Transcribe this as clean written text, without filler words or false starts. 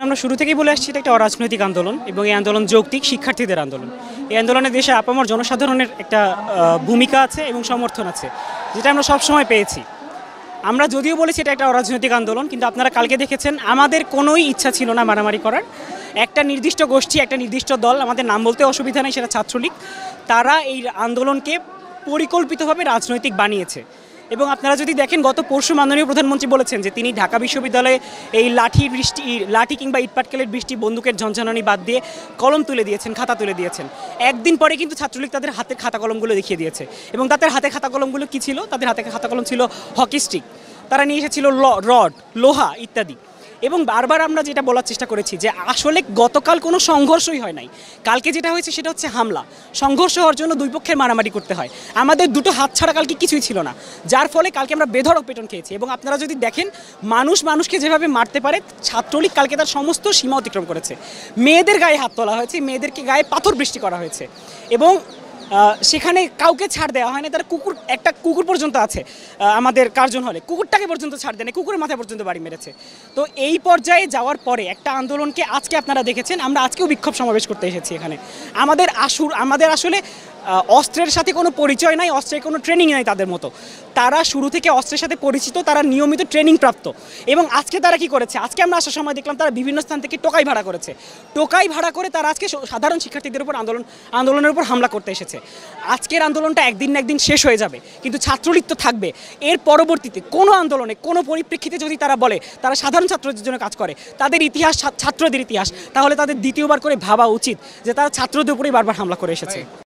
আমরা শুরু থেকেই বলে আসছি এটা একটা অরাজনৈতিক আন্দোলন এবং এই আন্দোলন যৌক্তিক শিক্ষার্থীদের আন্দোলন। এই আন্দোলনে দেশে আপামর জনসাধারণের একটা ভূমিকা আছে এবং সমর্থন আছে, যেটা আমরা সবসময় পেয়েছি। আমরা যদিও বলেছি এটা একটা অরাজনৈতিক আন্দোলন, কিন্তু আপনারা কালকে দেখেছেন আমাদের কোনোই ইচ্ছা ছিল না মারামারি করার। একটা নির্দিষ্ট গোষ্ঠী, একটা নির্দিষ্ট দল, আমাদের নাম বলতে অসুবিধা নেই, সেটা ছাত্রলীগ, তারা এই আন্দোলনকে পরিকল্পিতভাবে রাজনৈতিক বানিয়েছে। এবং আপনারা যদি দেখেন, গত পরশু মাননীয় প্রধানমন্ত্রী বলেছেন যে তিনি ঢাকা বিশ্ববিদ্যালয়ে এই লাঠি কিংবা ইটপাটকেলের বৃষ্টি, বন্দুকের ঝনঝনানি বাদ দিয়ে কলম তুলে দিয়েছেন, খাতা তুলে দিয়েছেন। একদিন পরে কিন্তু ছাত্রলীগ তাদের হাতের খাতা কলমগুলো দেখিয়ে দিয়েছে। এবং তাদের হাতে খাতা কলমগুলো কী ছিল? তাদের হাতে খাতা কলম ছিল হকি স্টিক, তারা নিয়ে এসেছিল রড, লোহা ইত্যাদি। এবং বারবার আমরা যেটা বলার চেষ্টা করেছি যে আসলে গতকাল কোনো সংঘর্ষই হয় নাই। কালকে যেটা হয়েছে সেটা হচ্ছে হামলা। সংঘর্ষ হওয়ার জন্য দুই পক্ষের মারামারি করতে হয়। আমাদের দুটো হাত ছাড়া কালকে কিছুই ছিল না, যার ফলে কালকে আমরা বেধড়ক পেটন খেয়েছি। এবং আপনারা যদি দেখেন, মানুষকে যেভাবে মারতে পারে, ছাত্রলীগ কালকে তার সমস্ত সীমা অতিক্রম করেছে। মেয়েদের গায়ে হাত তোলা হয়েছে, মেয়েদেরকে গায়ে পাথর বৃষ্টি করা হয়েছে এবং সেখানে কাউকে ছাড় দেওয়া হয় না। তার একটা কুকুর পর্যন্ত আছে আমাদের কার্জন হলে, কুকুরটাকে পর্যন্ত ছাড় দেয় না, কুকুরের মাথায় পর্যন্ত বাড়ি মেরেছে। তো এই পর্যায়ে যাওয়ার পরে একটা আন্দোলনকে আজকে আপনারা দেখেছেন, আমরা আজকেও বিক্ষোভ সমাবেশ করতে এসেছি এখানে। আমাদের আসলে অস্ত্রের সাথে কোনো পরিচয় নাই, অস্ত্রের কোনো ট্রেনিং নাই তাদের মতো। তারা শুরু থেকে অস্ত্রের সাথে পরিচিত, তারা নিয়মিত ট্রেনিং প্রাপ্ত। এবং আজকে তারা কি করেছে? আজকে আমরা আসার সময় দেখলাম তারা বিভিন্ন স্থান থেকে টোকাই ভাড়া করেছে। টোকাই ভাড়া করে তারা আজকে সাধারণ শিক্ষার্থীদের উপর আন্দোলনের উপর হামলা করতে এসেছে। আজকের আন্দোলনটা একদিন না একদিন শেষ হয়ে যাবে, কিন্তু ছাত্রলীগ তো থাকবে। এর পরবর্তীতে কোনো আন্দোলনে, কোনো পরিপ্রেক্ষিতে যদি তারা বলে তারা সাধারণ ছাত্রদের জন্য কাজ করে, তাদের ইতিহাস ছাত্রদের ইতিহাস, তাহলে তাদের দ্বিতীয়বার করে ভাবা উচিত যে তারা ছাত্রদের উপরেই বারবার হামলা করে এসেছে।